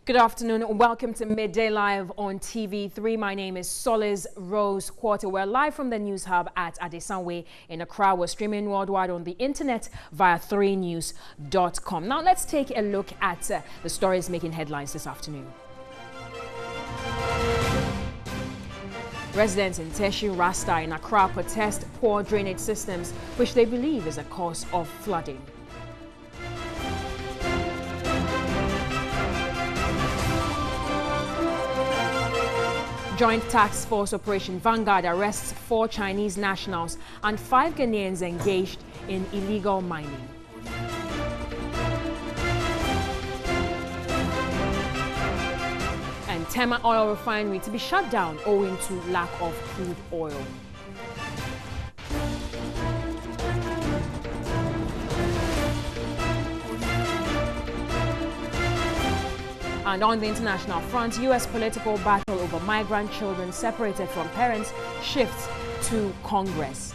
Good afternoon and welcome to Midday Live on TV3. My name is Solis Rose Quarter. We're live from the News Hub at Adesanwe in Accra. We're streaming worldwide on the internet via 3news.com. Now let's take a look at the stories making headlines this afternoon. Residents in Teshi Rasta in Accra protest poor drainage systems, which they believe is a cause of flooding. Joint Task Force Operation Vanguard arrests 4 Chinese nationals and 5 Ghanaians engaged in illegal mining. And Tema Oil Refinery to be shut down owing to lack of crude oil. And on the international front, U.S. political battle over migrant children separated from parents shifts to Congress.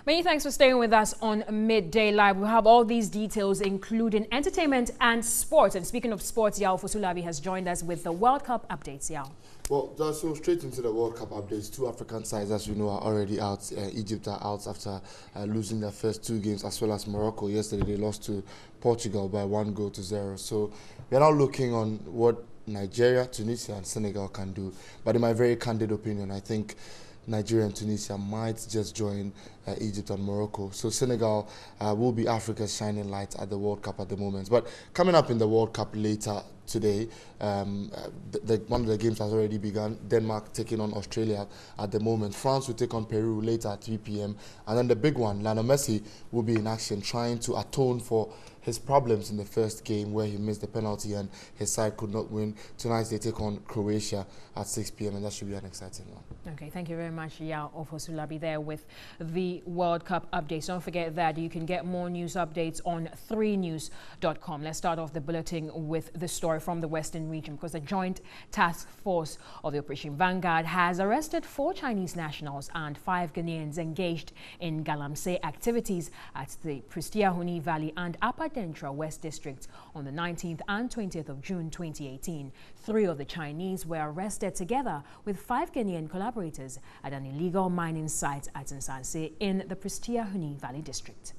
Many thanks for staying with us on Midday Live. We have all these details, including entertainment and sports. And speaking of sports, Yao Fosulabi has joined us with the World Cup updates. Yao. Well, just so straight into the World Cup updates. 2 African sides, as you know, are already out. Egypt are out after losing their first 2 games, as well as Morocco. Yesterday, they lost to Portugal by 1-0. So we're now looking on what Nigeria, Tunisia, and Senegal can do. But in my very candid opinion, I think Nigeria and Tunisia might just join Egypt and Morocco. So Senegal will be Africa's shining light at the World Cup at the moment. But coming up in the World Cup later today, one of the games has already begun. Denmark taking on Australia at the moment. France will take on Peru later at 3 p.m. And then the big one, Lionel Messi, will be in action trying to atone for his problems in the first game where he missed the penalty and his side could not win. Tonight they take on Croatia at 6 p.m. and that should be an exciting one. Okay, thank you very much, Yao Ofosulabi, there with the World Cup updates. Don't forget that you can get more news updates on 3news.com. Let's start off the bulletin with the story from the Western region, because the Joint Task Force of the Operation Vanguard has arrested 4 Chinese nationals and 5 Ghanaians engaged in Galamsey activities at the Prestia-Huni Valley and Upper Dentra West District on the 19th and 20th of June 2018. 3 of the Chinese were arrested together with 5 Ghanaian collaborators at an illegal mining site at Nsanse in the Prestia-Huni Valley District.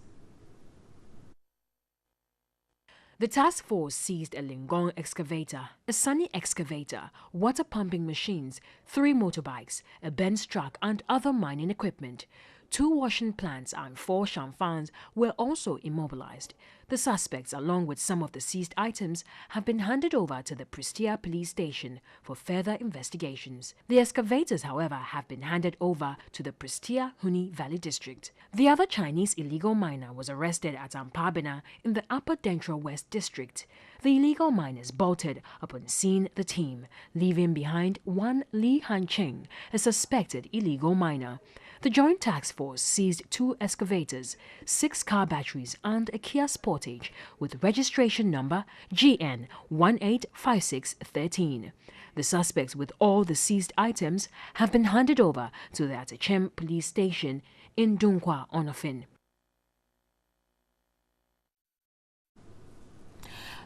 The task force seized a Lingong excavator, a Sunny excavator, water pumping machines, 3 motorbikes, a Benz truck and other mining equipment. 2 washing plants and 4 shamfans were also immobilized. The suspects, along with some of the seized items, have been handed over to the Prestia police station for further investigations. The excavators, however, have been handed over to the Prestia-Huni Valley District. The other Chinese illegal miner was arrested at Ampabena in the Upper Dentra West District. The illegal miners bolted upon seeing the team, leaving behind one Li Hancheng, a suspected illegal miner. The Joint Task Force seized 2 excavators, 6 car batteries and a Kia Sportage with registration number GN 185613. The suspects with all the seized items have been handed over to the Atachem police station in Dunkwa, Onofin.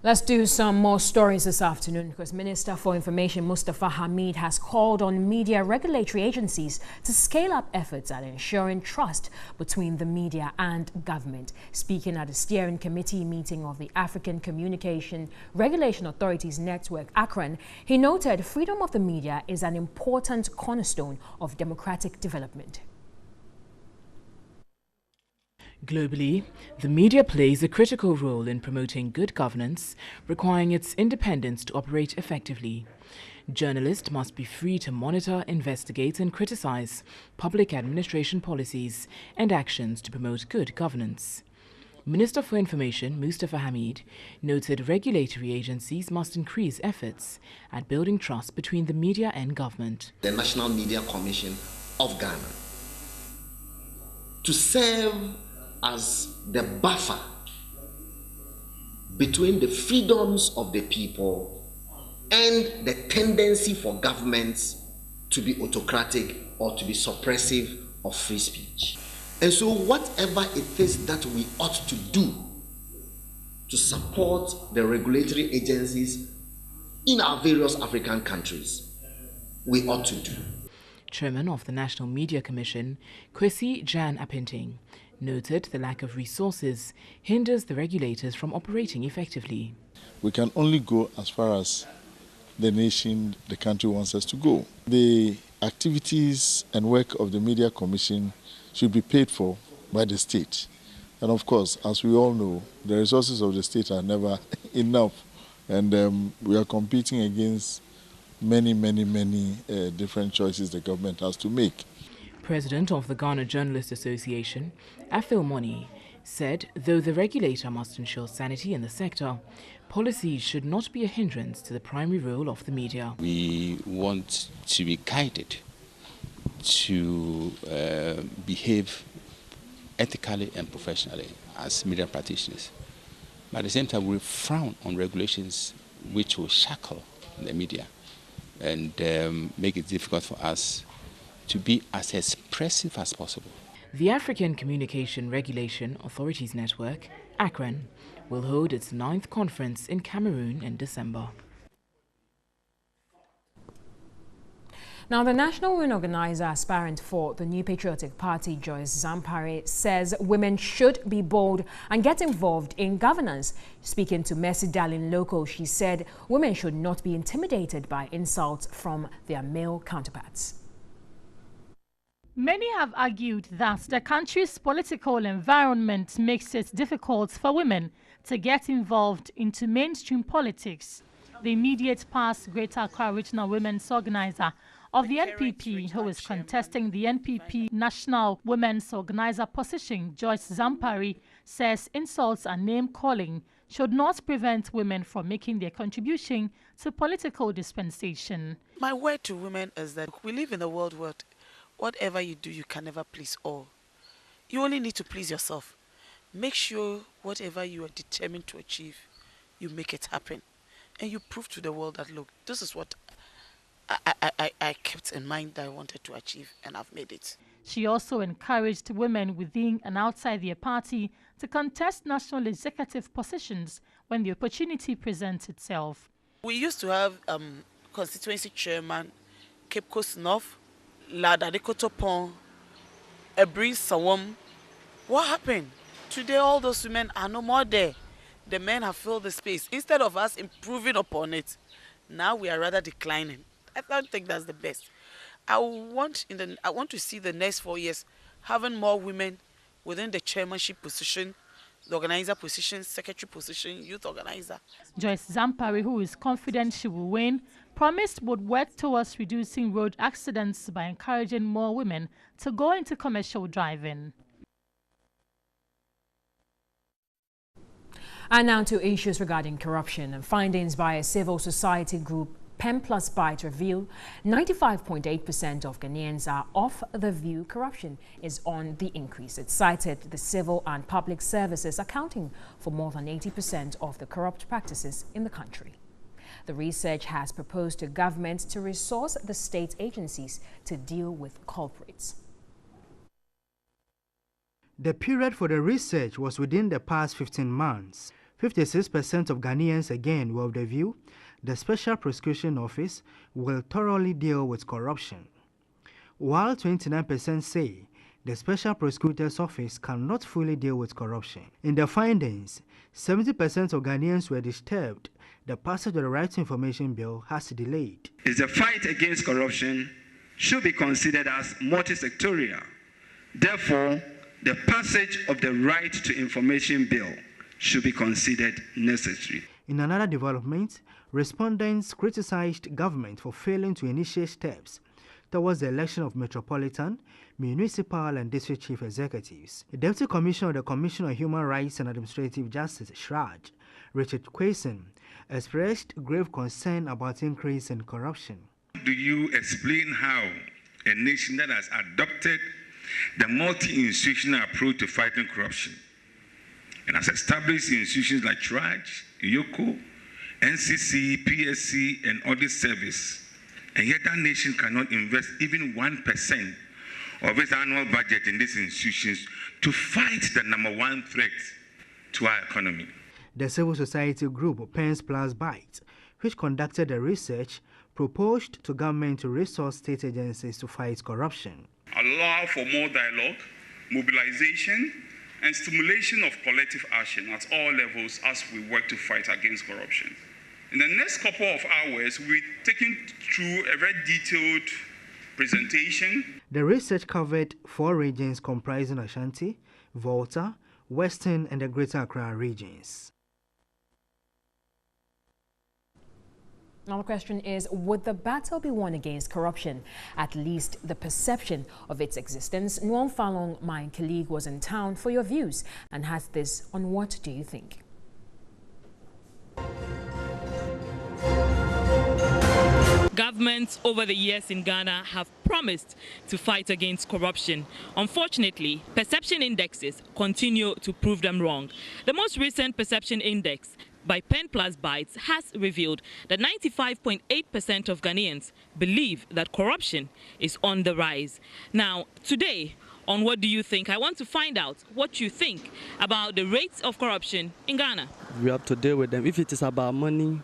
Let's do some more stories this afternoon, because Minister for Information Mustafa Hamid has called on media regulatory agencies to scale up efforts at ensuring trust between the media and government. Speaking at a steering committee meeting of the African Communication Regulation Authorities Network, Akron, he noted freedom of the media is an important cornerstone of democratic development. Globally, the media plays a critical role in promoting good governance, requiring its independence to operate effectively. Journalists must be free to monitor, investigate and criticize public administration policies and actions to promote good governance. Minister for Information, Mustafa Hamid, noted regulatory agencies must increase efforts at building trust between the media and government. The National Media Commission of Ghana to serve as the buffer between the freedoms of the people and the tendency for governments to be autocratic or to be suppressive of free speech. And so whatever it is that we ought to do to support the regulatory agencies in our various African countries, we ought to do. Chairman of the National Media Commission, Kwesi Jan Apinting, noted the lack of resources hinders the regulators from operating effectively. We can only go as far as the nation, the country wants us to go. The activities and work of the Media Commission should be paid for by the state. And of course, as we all know, the resources of the state are never enough. And we are competing against many different choices the government has to make. President of the Ghana Journalists Association, Afil Moni, said though the regulator must ensure sanity in the sector, policies should not be a hindrance to the primary role of the media. We want to be guided to behave ethically and professionally as media practitioners. But at the same time, we frown on regulations which will shackle the media and make it difficult for us to be as expressive as possible. The African Communication Regulation Authorities Network, ACRAN, will hold its 9th conference in Cameroon in December. Now, the national women organizer aspirant for the New Patriotic Party, Joyce Zampare, says women should be bold and get involved in governance. Speaking to Mercy Darling Local, she said women should not be intimidated by insults from their male counterparts. Many have argued that the country's political environment makes it difficult for women to get involved into mainstream politics. The immediate past Greater Accra Regional Women's Organizer of the NPP, who is contesting the NPP National Women's Organizer position, Joyce Zampare, says insults and name-calling should not prevent women from making their contribution to political dispensation. My word to women is that we live in a world where whatever you do, you can never please all. You only need to please yourself. Make sure whatever you are determined to achieve, you make it happen. And you prove to the world that, look, this is what I kept in mind that I wanted to achieve, and I've made it. She also encouraged women within and outside their party to contest national executive positions when the opportunity presents itself. We used to have constituency chairman, Cape Coast North, Ladadekotopon, Ebri Sawam. What happened? Today all those women are no more there. The men have filled the space. Instead of us improving upon it, now we are rather declining. I don't think that's the best. I want to see the next 4 years having more women within the chairmanship position, the organizer position, secretary position, youth organizer. Joyce Zampare, who is confident she will win, promised would work towards reducing road accidents by encouraging more women to go into commercial driving. And now to issues regarding corruption. And findings by a civil society group, Pen Plus Byte, reveal 95.8% of Ghanaians are of the view corruption is on the increase. It cited the civil and public services accounting for more than 80% of the corrupt practices in the country. The research has proposed to government to resource the state agencies to deal with culprits. The period for the research was within the past 15 months. 56% of Ghanaians again were of the view the Special Prosecution Office will thoroughly deal with corruption, while 29% say the Special Prosecutor's Office cannot fully deal with corruption. In the findings, 70% of Ghanaians were disturbed the passage of the Right to Information Bill has delayed. The fight against corruption should be considered as multi-sectorial. Therefore, the passage of the Right to Information Bill should be considered necessary. In another development, respondents criticized government for failing to initiate steps towards the election of metropolitan, municipal and district chief executives. The Deputy Commissioner of the Commission on Human Rights and Administrative Justice, SHRAJ, Richard Quayson, expressed grave concern about increase in corruption. Do you explain how a nation that has adopted the multi-institutional approach to fighting corruption and has established institutions like SHRAJ, YOCO, NCC, PSC, and audit service, and yet that nation cannot invest even 1% of its annual budget in these institutions to fight the #1 threat to our economy? The civil society group Pens Plus Bytes, which conducted the research, proposed to government to resource state agencies to fight corruption. Allow for more dialogue, mobilization, and stimulation of collective action at all levels as we work to fight against corruption. In the next couple of hours, we're taking through a very detailed presentation. The research covered 4 regions comprising Ashanti, Volta, Western, and the Greater Accra regions. Now the question is, would the battle be won against corruption? At least the perception of its existence. Nguyen Falong, my colleague, was in town for your views and has this on What Do You Think? Governments over the years in Ghana have promised to fight against corruption. Unfortunately, perception indexes continue to prove them wrong. The most recent perception index by Pen Plus Bytes has revealed that 95.8% of Ghanaians believe that corruption is on the rise. Now, today, on What Do You Think? I want to find out what you think about the rates of corruption in Ghana. We have to deal with them. If it is about money,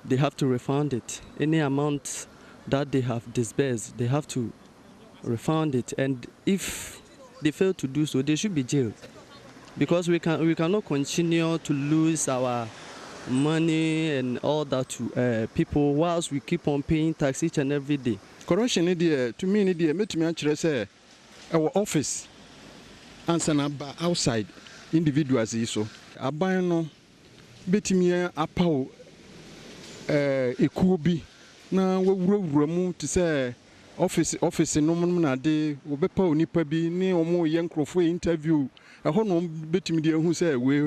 they have to refund it. Any amount that they have disbursed, they have to refund it. And if they fail to do so, they should be jailed. Because we cannot continue to lose our money and all that to people whilst we keep on paying tax each and every day. Corruption to me make me say our office and outside individuals so aban no betimi apaw ekubi na wawurawura mu to say office no na de obepa onipa bi ne omo ye nkrofo interview ahono betimi de hu say we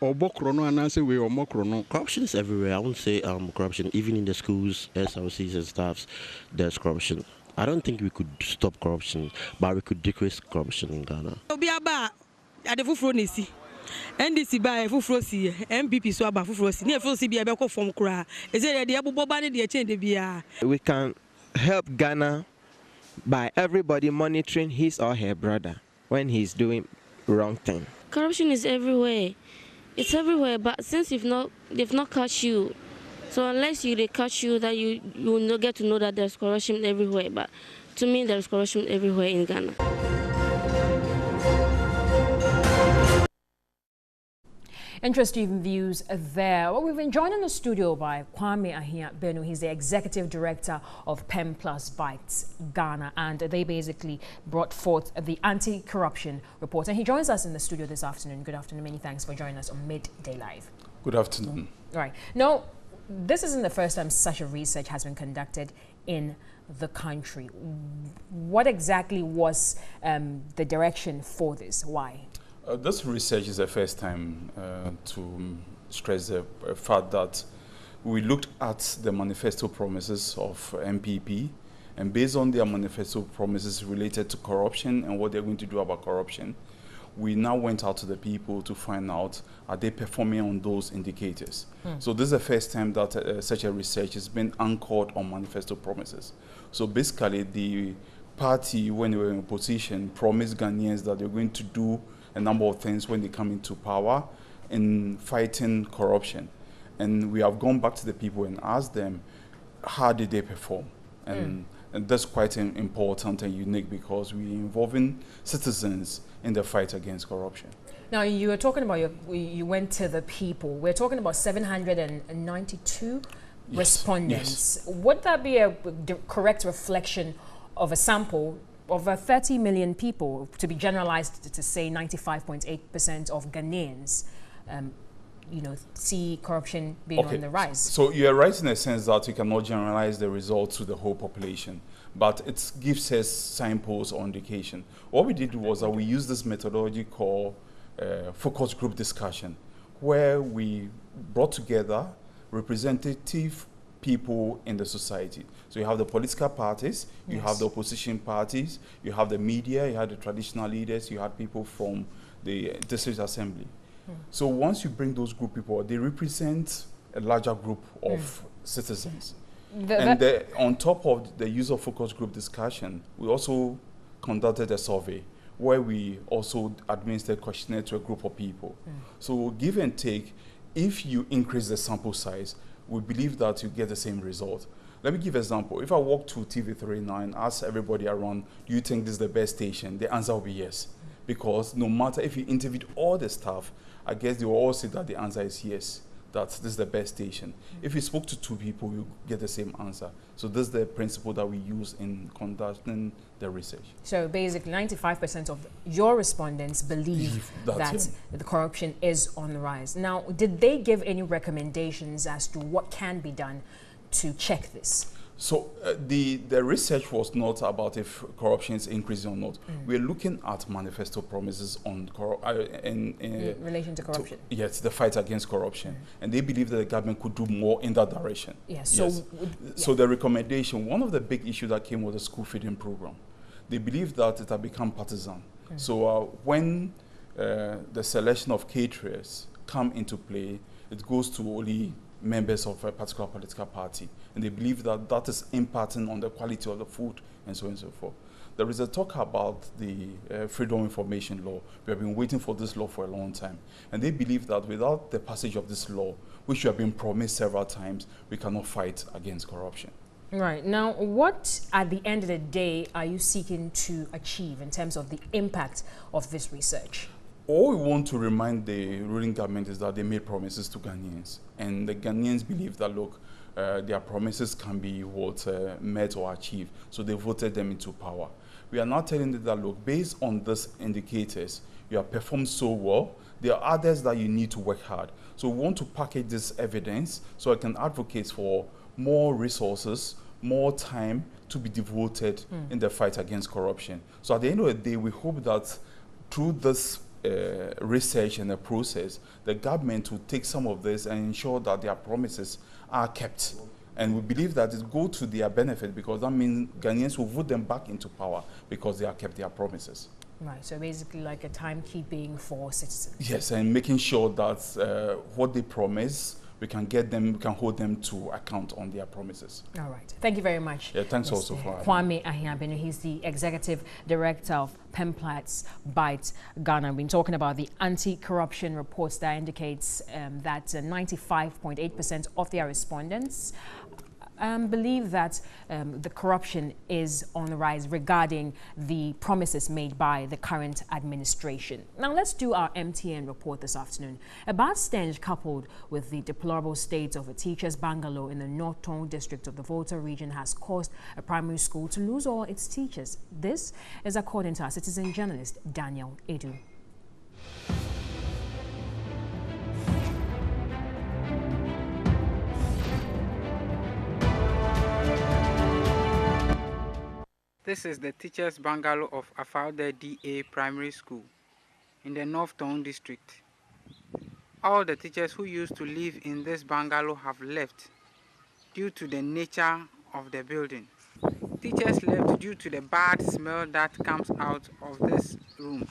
obokro no anase we omokro no. Corruption is everywhere. I won't say corruption even in the schools, SLCs and staffs. There's corruption. I don't think we could stop corruption, but we could decrease corruption in Ghana. NDC by Fufrosi, MPP so about Fufrosi, near Frosi be a beco from Kra. Is it the Abu Bobani the change the We can help Ghana by everybody monitoring his or her brother when he's doing wrong thing. Corruption is everywhere. It's everywhere, but since they've not caught you, so unless they catch you, that you will not get to know that there's corruption everywhere. But to me, there's corruption everywhere in Ghana. Interesting views there. Well, we've been joined in the studio by Kwame Ahia Benu. He's the executive director of Pen Plus Bytes Ghana, and they basically brought forth the anti-corruption report. And he joins us in the studio this afternoon. Good afternoon. Many thanks for joining us on Midday Live. Good afternoon. All right. Now, this isn't the first time such a research has been conducted in the country. What exactly was the direction for this? Why? This research is the first time to stress the fact that we looked at the manifesto promises of MPP, and based on their manifesto promises related to corruption and what they're going to do about corruption, we now went out to the people to find out, are they performing on those indicators? So this is the first time that such a research has been anchored on manifesto promises. So basically, the party, when they were in opposition, promised Ghanaians that they're going to do a number of things when they come into power in fighting corruption. And we have gone back to the people and asked them, how did they perform? And that's quite important and unique because we're involving citizens in the fight against corruption. Now, you were talking about, you went to the people. We're talking about 792 respondents. Yes. Would that be a correct reflection of a sample of 30 million people, to be generalized to say 95.8% of Ghanaians, see corruption being on the rise? So you're right in the sense that you cannot generalize the results to the whole population. but it gives us signposts or indication. What we did was that we used this methodology called focus group discussion, where we brought together representative people in the society. So you have the political parties, you have the opposition parties, you have the media, you have the traditional leaders, you have people from the district assembly. So once you bring those group people, they represent a larger group of citizens. On top of the use of focus group discussion, we also conducted a survey where we also administered questionnaire to a group of people. So give and take, if you increase the sample size, we believe that you get the same result. Let me give an example. If I walk to TV3 now and ask everybody around, do you think this is the best station? The answer will be yes. Because no matter if you interviewed all the staff, I guess they will all say that the answer is yes, that this is the best station. If you spoke to two people, you get the same answer. So this is the principle that we use in conducting the research. So basically 95% of your respondents believe that the corruption is on the rise. Now, did they give any recommendations as to what can be done to check this? So the research was not about if corruption is increasing or not. We're looking at manifesto promises on in relation to corruption. Yes, the fight against corruption, and they believe that the government could do more in that direction. Yes. So the recommendation, one of the big issues that came was the school feeding program. They believe that it had become partisan. So when the selection of caterers come into play, it goes to only members of a particular political party, and they believe that that is impacting on the quality of the food and so on and so forth. There is a talk about the Freedom of Information Law. We have been waiting for this law for a long time, and they believe that without the passage of this law, which we have been promised several times, we cannot fight against corruption. Right. Now, what at the end of the day are you seeking to achieve in terms of the impact of this research? All we want to remind the ruling government is that they made promises to Ghanaians, and the Ghanaians believe that, look, their promises can be met or achieved, so they voted them into power. We are now telling them that, look, based on these indicators, you have performed so well, there are others that you need to work hard. So we want to package this evidence so I can advocate for more resources, more time to be devoted in the fight against corruption. So at the end of the day, we hope that through this research and the process, the government will take some of this and ensure that their promises are kept. And we believe that it goes to their benefit, because that means Ghanaians will vote them back into power because they have kept their promises. Right, so basically like a timekeeping for citizens. Yes, and making sure that what they promise, we can get them, we can hold them to account on their promises. All right. Thank you very much. Yeah, thanks also for Kwame Ahiabenu. He's the Executive Director of Pemplat's Bite Ghana. We've been talking about the anti-corruption reports that indicates that 95.8% of their respondents believe that the corruption is on the rise regarding the promises made by the current administration. Now let's do our MTN report this afternoon. A bad stench coupled with the deplorable state of a teacher's bungalow in the North Tongue district of the Volta region has caused a primary school to lose all its teachers. This is according to our citizen journalist Daniel Edu. This is the teacher's bungalow of Afaude DA Primary School in the North Tongue district. All the teachers who used to live in this bungalow have left due to the nature of the building. Teachers left due to the bad smell that comes out of this room.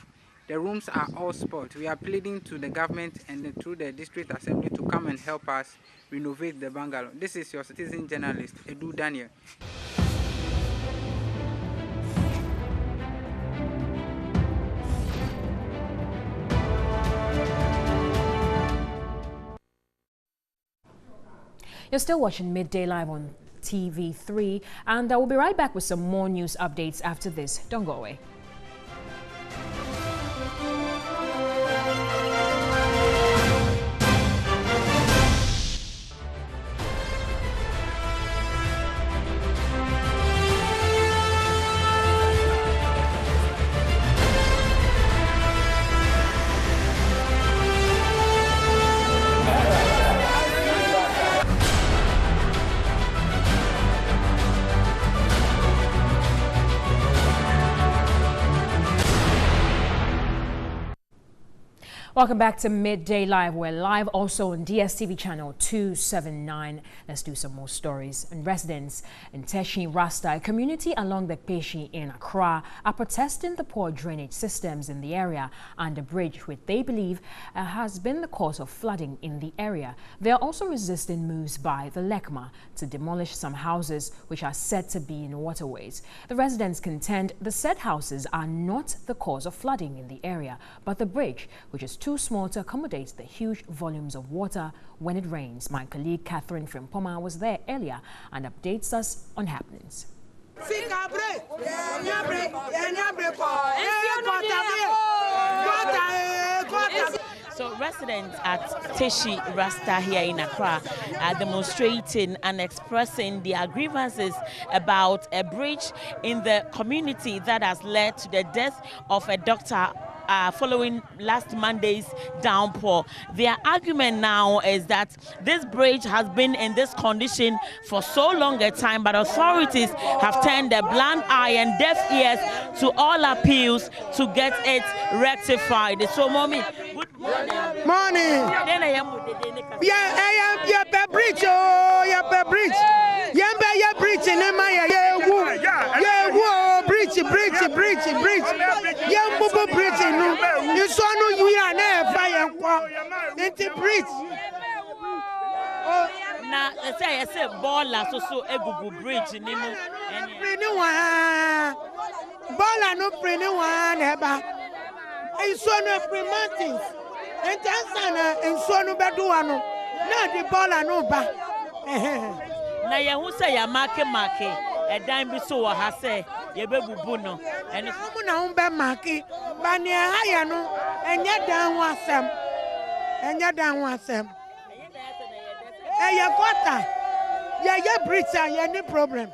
The rooms are all spoiled. We are pleading to the government and through the district assembly to come and help us renovate the bungalow. This is your citizen journalist, Edu Daniel. You're still watching Midday Live on TV3, and I will be right back with some more news updates after this. Don't go away. Welcome back to Midday Live. We're live also on DSTV channel 279. Let's do some more stories. And residents in Teshi Rasta, a community along the Peshi in Accra, are protesting the poor drainage systems in the area and the bridge, which they believe has been the cause of flooding in the area. They are also resisting moves by the LECMA to demolish some houses which are said to be in waterways. The residents contend the said houses are not the cause of flooding in the area, but the bridge, which is too small to accommodate the huge volumes of water when it rains. My colleague Catherine Frimpoma was there earlier and updates us on happenings. So residents at Teshi Rasta here in Accra are demonstrating and expressing their grievances about a bridge in the community that has led to the death of a doctor following last Monday's downpour. Their argument now is that this bridge has been in this condition for so long a time, but authorities have turned a blind eye and deaf ears to all appeals to get it rectified. So, Mommy, good morning. Morning. Yeah, bridge, oh, yeah, bridge. Yeah, bridge, and bridge. Yeah, bridge. You saw no you are never fire. It's bridge. Now, I say baller so a Google bridge in him. Baller no pretty one, Eba. I saw no pre-mountains. And Tansana and so no Baduano. Not the baller no ba. Now, you say a market, a dime be so has say. Yebebubuno and Muna umbe maki bani haya no enye dan wasem ya kwata ya bridge ya ni problem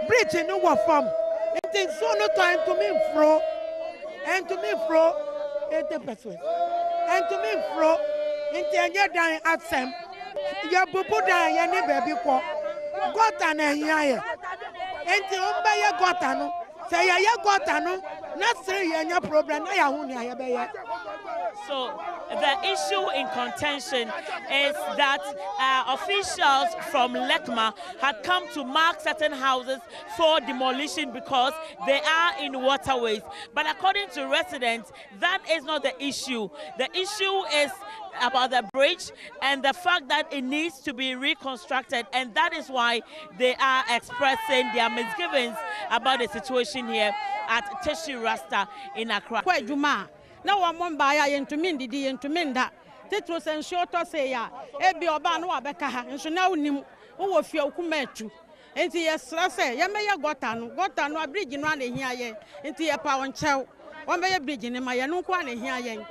bridge no wo form it so no time to me fro 80% and to me fro into enye dan asem ya bubu dan ya ni baby ko kwata na hia enti umbe ye gota no say ya gota no na say ya problem na ya hu ni ya. So the issue in contention is that officials from LECMA had come to mark certain houses for demolition because they are in waterways. But according to residents, that is not the issue. The issue is about the bridge and the fact that it needs to be reconstructed, and that is why they are expressing their misgivings about the situation here at Teshi Rasta in Accra. Na wa momba ya yentumi ndidi yentumi nda titro sensio to say ya ebi oba no abeka ha nso na unim wo fie okuma atu enti ye sra say ye meye gota no bridge no ana hia ye enti ye pa won chew wo meye bridge ne ma ye no ko ana hia ye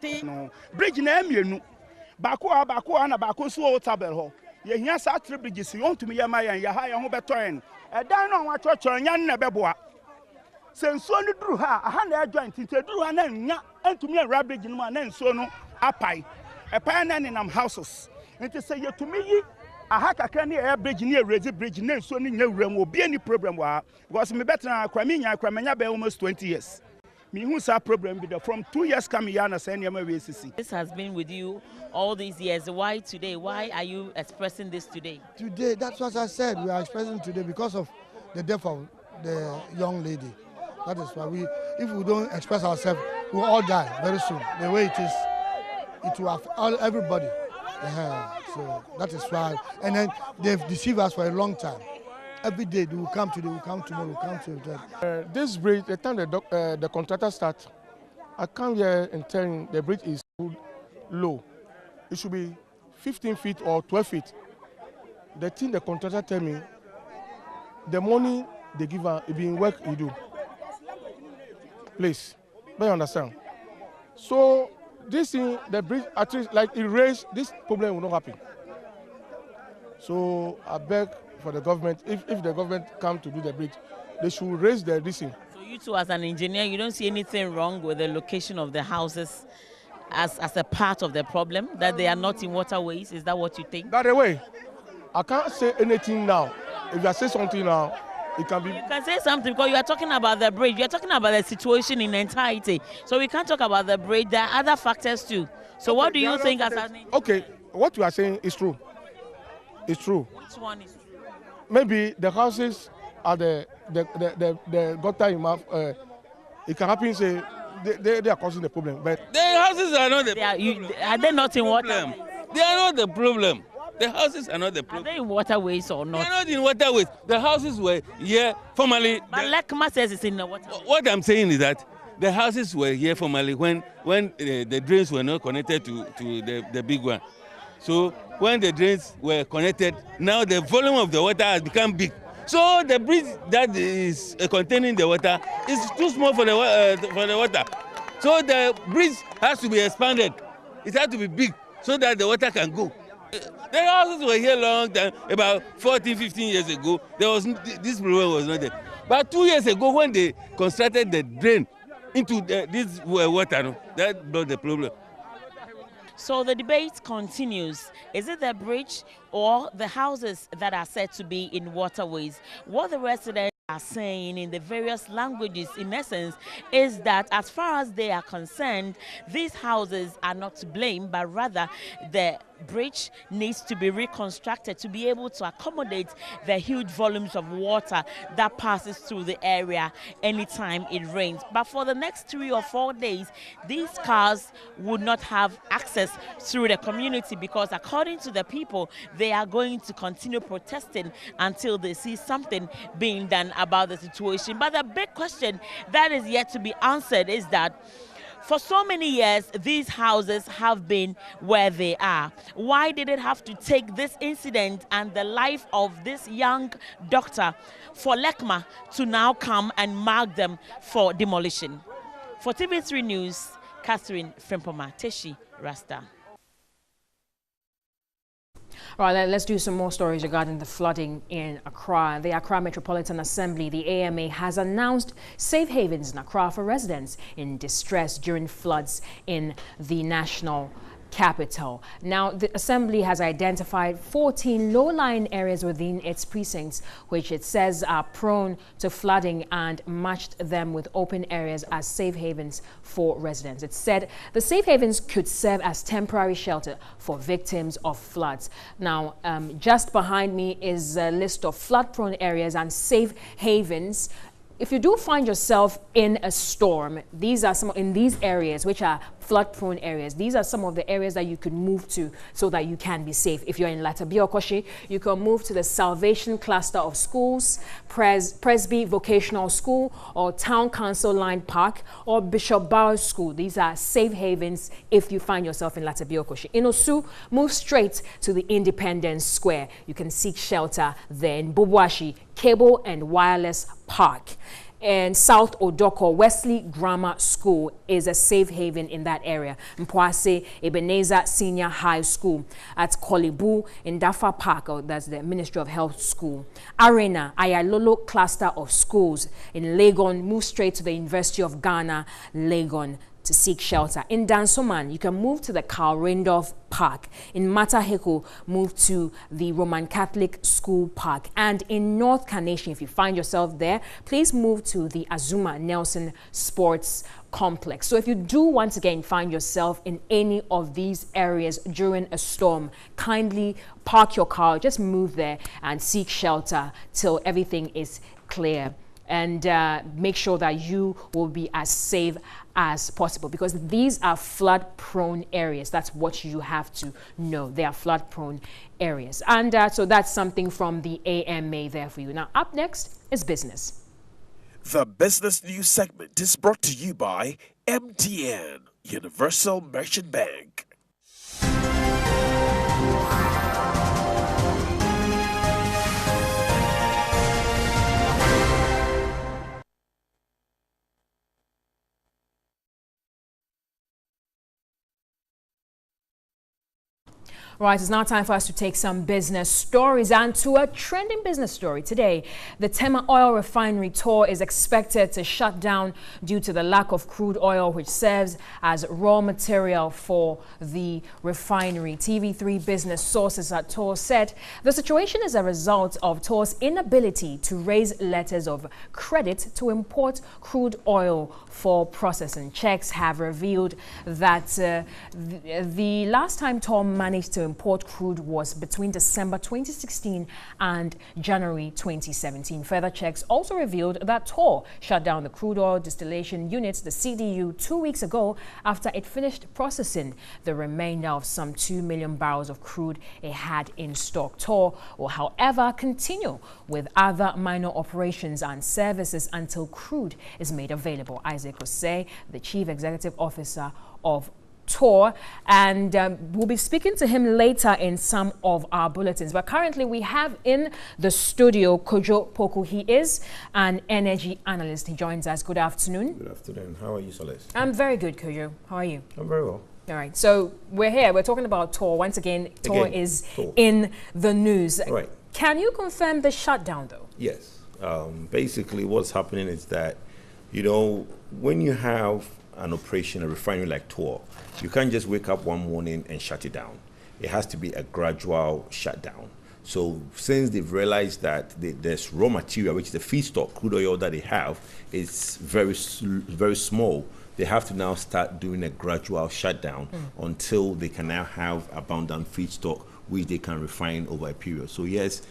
ti no bridge na emienu bako na bako so o tabel ho ye hia sa 3 bridges you want to me ye ma ye ha ye ho betoen edan no wa chocho nya na beboa senso no duru ha na joint nti duru ha na nya antumi a bridge no ma na nso no apai epai na nenam houses nti say yetumi yi aha kakra na air bridge na raise bridge na nso no nya wuram obi any problem wa because me better na kwamenya be almost 20 years me hu sa problem be there from 2 years come here na say na we sisi. This has been with you all these years. Why today? Why are you expressing this today? Today, that's what I said. We are expressing today because of the death of the young lady. That is why if we don't express ourselves, we'll all die very soon. The way it is, it will affect everybody. So that is why. And then they've deceived us for a long time. Every day they will come today, will come tomorrow, will come today. This bridge, the time the contractor starts, I come here and tell the bridge is too low. It should be 15 feet or 12 feet. The thing the contractor tell me, the money they give her, it being work you do. Please, may you understand? So this thing, the bridge, at least like it raised, this problem will not happen. So I beg for the government, if the government come to do the bridge, they should raise the this thing. So you two as an engineer, you don't see anything wrong with the location of the houses as a part of the problem, that they are not in waterways? Is that what you think? By the way, I can't say anything now. If I say something now, it can be. You can say something because you are talking about the bridge. You are talking about the situation in entirety. So we can't talk about the bridge. There are other factors too. So what do you think as an Okay, what you are saying is true. It's true. Which one is true? Maybe the houses are the gutter in mouth. It can happen. Say they are causing the problem, but the houses are not the problem. Are they not in water? They are not the problem. The houses are not the problem. Are they in waterways or not? They are not in waterways. The houses were here formerly. But Lekma says it's in the water. What I'm saying is that the houses were here formerly when the drains were not connected to the big one. So when the drains were connected, now the volume of the water has become big. So the bridge that is containing the water is too small for the water. So the bridge has to be expanded. It has to be big so that the water can go. The houses were here long time, about 14, 15 years ago. This problem was not there. But 2 years ago, when they constructed the drain into this water, that's not the problem. So the debate continues. Is it the bridge or the houses that are said to be in waterways? What the residents are saying in the various languages, in essence, is that as far as they are concerned, these houses are not to blame, but rather the bridge needs to be reconstructed to be able to accommodate the huge volumes of water that passes through the area anytime it rains. But for the next 3 or 4 days, these cars would not have access through the community because according to the people, they are going to continue protesting until they see something being done about the situation. But the big question that is yet to be answered is that for so many years, these houses have been where they are. Why did it have to take this incident and the life of this young doctor for Lekma to now come and mark them for demolition? For TV3 News, Catherine Frimpoma, Teshi Rasta. All right, let's do some more stories regarding the flooding in Accra. The Accra Metropolitan Assembly, the AMA, has announced safe havens in Accra for residents in distress during floods in the national capital. Now, the Assembly has identified 14 low-lying areas within its precincts, which it says are prone to flooding, and matched them with open areas as safe havens for residents. It said the safe havens could serve as temporary shelter for victims of floods. Now, just behind me is a list of flood-prone areas and safe havens. If you do find yourself in a storm, these are some in these areas, which are flood-prone areas. These are some of the areas that you could move to so that you can be safe. If you're in Latabiokoshi, you can move to the Salvation Cluster of Schools, Presby Vocational School, or Town Council Line Park, or Bishop Bowers School. These are safe havens if you find yourself in Latabiokoshi. In Osu, move straight to the Independence Square. You can seek shelter there. In Bubwashi, Cable and Wireless Park. And South Odoko Wesley Grammar School is a safe haven in that area. Mpwase Ebenezer Senior High School. At Kolibu in Dafa Park, that's the Ministry of Health School. Arena Ayalolo Cluster of Schools. In Legon, move straight to the University of Ghana, Legon, to seek shelter. In Dansoman, you can move to the Carl Randolph Park. In Mataheko, move to the Roman Catholic School Park. And in North Carnation, if you find yourself there, please move to the Azuma Nelson Sports Complex. So if you do once again find yourself in any of these areas during a storm, kindly park your car, just move there and seek shelter till everything is clear. And make sure that you will be as safe as possible, because these are flood-prone areas. That's what you have to know. They are flood-prone areas. And so that's something from the AMA there for you. Now, up next is business. The business news segment is brought to you by MTN, Universal Merchant Bank. Right, it's now time for us to take some business stories and to a trending business story today. The Tema Oil Refinery Tor is expected to shut down due to the lack of crude oil, which serves as raw material for the refinery. TV3 business sources at Tor said the situation is a result of Tor's inability to raise letters of credit to import crude oil for processing. Checks have revealed that the last time Tor managed to import crude was between December 2016 and January 2017. Further checks also revealed that Tor shut down the crude oil distillation unit, the CDU, 2 weeks ago after it finished processing the remainder of some 2 million barrels of crude it had in stock. Tor will, however, continue with other minor operations and services until crude is made available. Isaac Osei, the Chief Executive Officer of Tor, and we'll be speaking to him later in some of our bulletins. But currently we have in the studio Kojo Poku. He is an energy analyst. He joins us. Good afternoon. Good afternoon. How are you, Solis? I'm very good, Kojo. How are you? I'm very well. All right. So we're here. We're talking about Tor. Once again, Tor is in the news. Right. Can you confirm the shutdown, though? Yes. Basically, what's happening is that, you know, when you have an operation, a refinery like Tor, you can't just wake up one morning and shut it down. It has to be a gradual shutdown. So since they've realized that there's raw material, which is the feedstock, crude oil that they have, is very small, they have to now start doing a gradual shutdown until they can now have abundant feedstock, which they can refine over a period. So yes,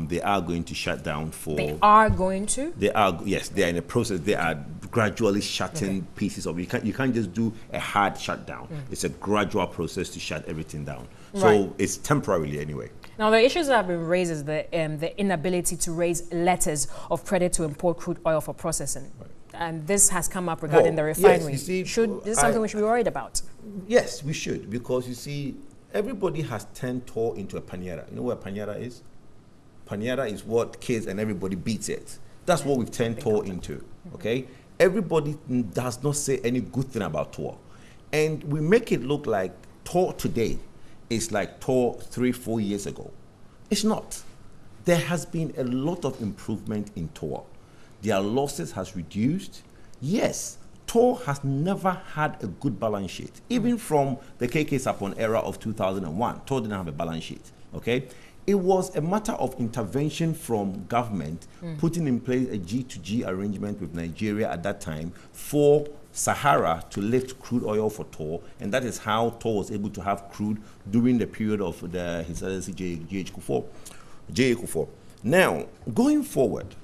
they are going to shut down for... They are going to? They are, yes, they are in a process. They are gradually shutting pieces of it. You can't just do a hard shutdown. It's a gradual process to shut everything down. So it's temporarily anyway. Now, the issues that have been raised is the inability to raise letters of credit to import crude oil for processing. And this has come up regarding the refinery. Yes, you see, this is something we should be worried about? Yes, we should, because you see, everybody has turned Tor into a panera. You know what a panera is? Panera is what kids and everybody beats it. That's what we've turned Tor into, okay? Everybody does not say any good thing about Tor. And we make it look like Tor today is like Tor 3-4 years ago. It's not. There has been a lot of improvement in Tor. Their losses has reduced. Yes, Tor has never had a good balance sheet. Even from the KK Sapon era of 2001, Tor didn't have a balance sheet, okay? It was a matter of intervention from government, putting in place a G2G arrangement with Nigeria at that time for Sahara to lift crude oil for Tor, and that is how Tor was able to have crude during the period of His Excellency J.A. Kufuor. Now, going forward,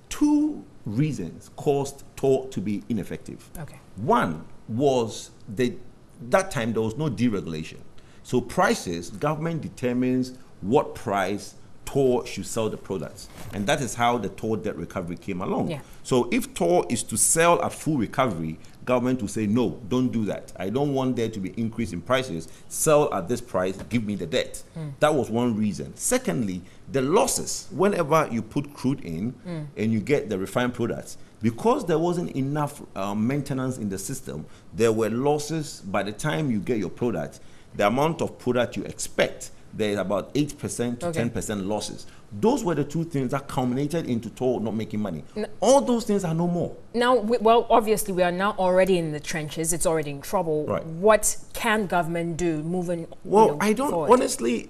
2 reasons caused Tor to be ineffective. Okay. One was that time there was no deregulation. So prices, government determines what price Tor should sell the products. And that is how the Tor debt recovery came along. Yeah. So if Tor is to sell at full recovery, government will say, no, don't do that. I don't want there to be increase in prices. Sell at this price, give me the debt. That was one reason. Secondly, the losses, whenever you put crude in and you get the refined products, because there wasn't enough maintenance in the system, there were losses. By the time you get your product, the amount of product you expect, there is about 8% to 10% losses. Those were the 2 things that culminated into Tor not making money. All those things are no more. Now, well, obviously, we are now already in the trenches. It's already in trouble. Right. What can government do moving Well, I don't, forward? honestly,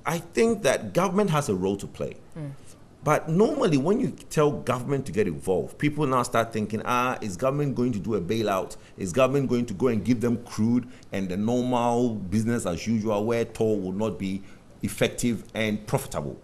I think that government has a role to play. But normally, when you tell government to get involved, people now start thinking, is government going to do a bailout? Is government going to go and give them crude and the normal business as usual where Tor will not be effective and profitable?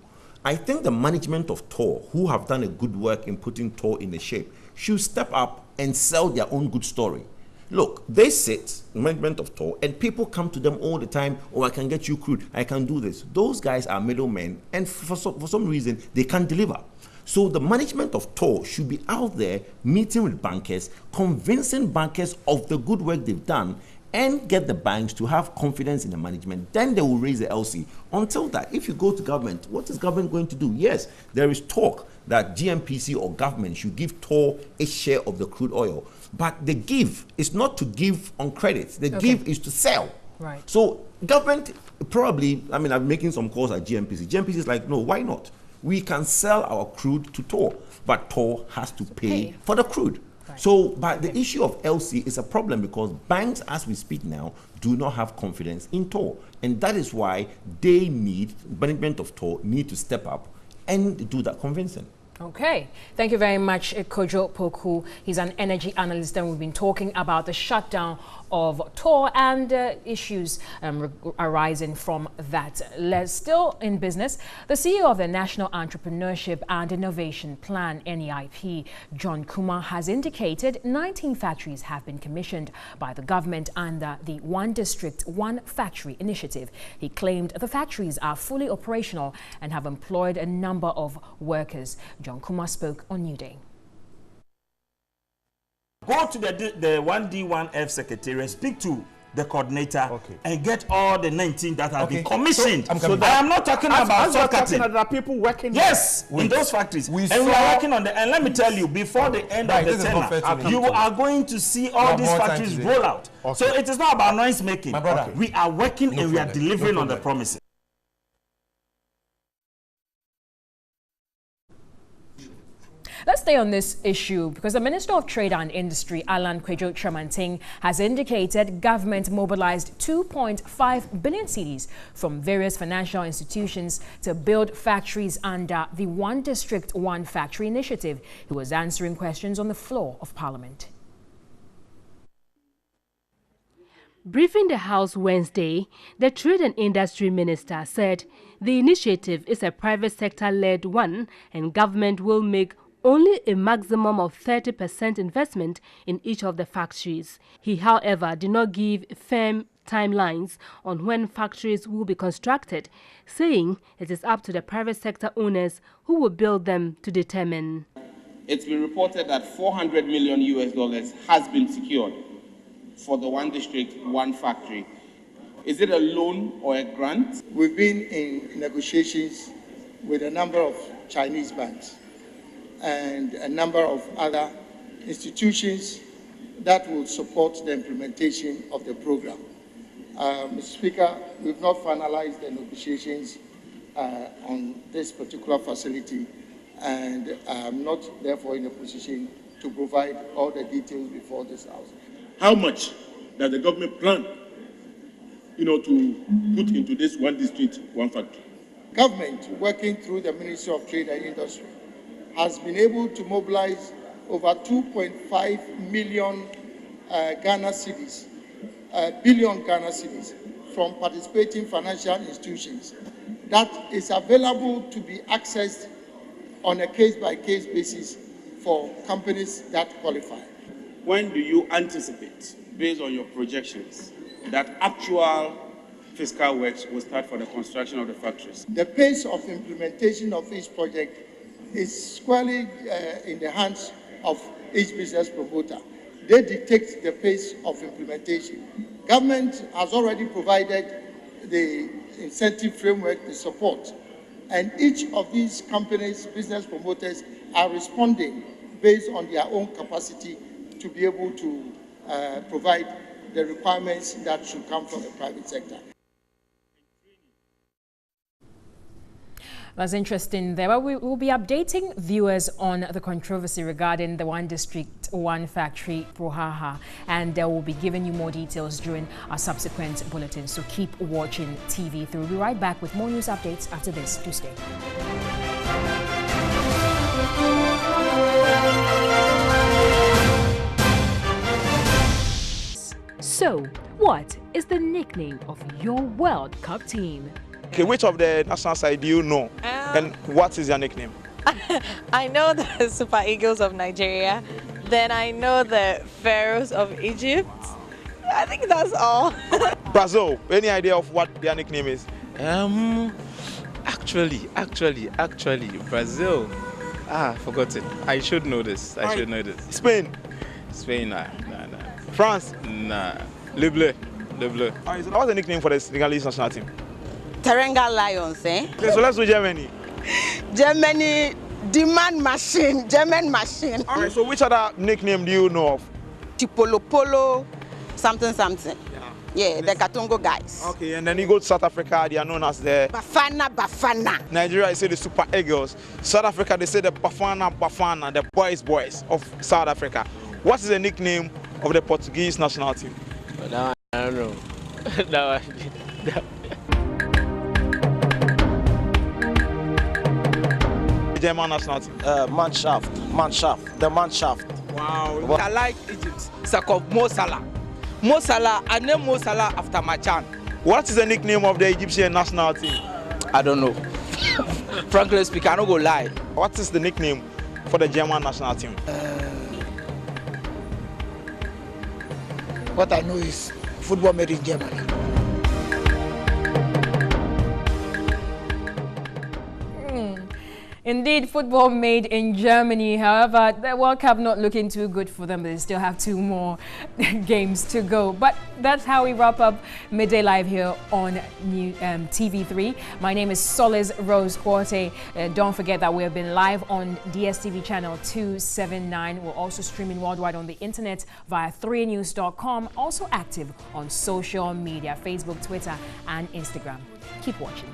I think the management of Tor, who have done a good work in putting Tor in the shape, should step up and sell their own good story. Look, they sit, management of Tor, and people come to them all the time, I can get you crude, I can do this. Those guys are middlemen, and for some reason, they can't deliver. So the management of Tor should be out there meeting with bankers, convincing bankers of the good work they've done, and get the banks to have confidence in the management. Then they will raise the LC. Until that, if you go to government, what is government going to do? Yes, there is talk that GMPC or government should give Tor a share of the crude oil. But the give is not to give on credit. The give is to sell. Right. So government probably, I mean, I'm making some calls at GMPC. GMPC is like, no, why not? We can sell our crude to Tor, but Tor has to pay for the crude. Right. So, but the issue of LC is a problem because banks, as we speak now, do not have confidence in Tor. And that is why they need, management of Tor need to step up and do that convincing. Okay, thank you very much, Kojo Poku. He's an energy analyst, and we've been talking about the shutdown of Tor and issues arising from that. Still in business, the CEO of the National Entrepreneurship and Innovation Plan, NEIP, John Kumah, has indicated 19 factories have been commissioned by the government under the One District, One Factory initiative. He claimed the factories are fully operational and have employed a number of workers. John Kumah spoke on New Day. Go to the 1D1F secretariat, speak to the coordinator, and get all the 19 that have been commissioned. So I am not talking about soft-cutting. There are people working. Yes, in those factories. We are working on the, and let me tell you, before the end of the tenure, you are going to see all these factories roll out. So it is not about noise making. We are working and we are delivering on the promises. Let's stay on this issue because the Minister of Trade and Industry, Alan Kwejo Tremanting, has indicated government mobilized 2.5 billion cedis from various financial institutions to build factories under the One District, One Factory initiative. He was answering questions on the floor of Parliament. Briefing the House Wednesday, the Trade and Industry Minister said the initiative is a private sector-led one and government will make only a maximum of 30% investment in each of the factories. He, however, did not give firm timelines on when factories will be constructed, saying it is up to the private sector owners who will build them to determine. It's been reported that $400 million has been secured for the One District, One Factory. Is it a loan or a grant? We've been in negotiations with a number of Chinese banks and a number of other institutions that will support the implementation of the program. Mr. Speaker, we've not finalized the negotiations on this particular facility, and I'm not therefore in a position to provide all the details before this House. How much does the government plan, to put into this One District, One Factory? Government, working through the Ministry of Trade and Industry, has been able to mobilize over 2.5 million Ghana cedis, billion Ghana cedis from participating financial institutions that is available to be accessed on a case-by-case basis for companies that qualify. When do you anticipate, based on your projections, that actual fiscal works will start for the construction of the factories? The pace of implementation of each project is squarely in the hands of each business promoter. They dictate the pace of implementation. Government has already provided the incentive framework, the support, and each of these companies, business promoters, are responding based on their own capacity to be able to provide the requirements that should come from the private sector. That's interesting there. But we will be updating viewers on the controversy regarding the One District, One Factory, Prohaha, and we'll be giving you more details during our subsequent bulletins. So keep watching TV3. We'll be right back with more news updates after this. Do stay. So, what is the nickname of your World Cup team? Okay, which of the national side do you know? And what is your nickname? I know the Super Eagles of Nigeria. Then I know the Pharaohs of Egypt. I think that's all. Brazil, any idea of what their nickname is? Actually, Brazil. Forgot it. I should know this. I should know this. Spain, nah. France? Nah. Le Bleu. Alright, so what's the nickname for the Senegalese national team? Teranga Lions, eh? Okay, so let's do Germany. Germany, German machine. Alright, so which other nickname do you know of? Chipolo Polo, something. Yeah. Yeah, the Katongo guys. Okay, and then you go to South Africa, they are known as the Bafana. Nigeria, they say the Super Eagles. South Africa, they say the Bafana, the boys of South Africa. What is the nickname of the Portuguese national team? I don't know. German national team? Mannschaft. The Mannschaft. Wow. I like Egypt. Sakov Mo Salah. Mo Salah, I name Mo Salah after my chan. What is the nickname of the Egyptian national team? I don't know. Frankly speaking, I don't go lie. What is the nickname for the German national team? What I know is football made in Germany. Indeed, football made in Germany. However, the World Cup not looking too good for them. They still have 2 more games to go. But that's how we wrap up Midday Live here on TV3. My name is Solis Rose Quarte. Don't forget that we have been live on DSTV channel 279. We're also streaming worldwide on the internet via 3news.com. Also active on social media, Facebook, Twitter, and Instagram. Keep watching.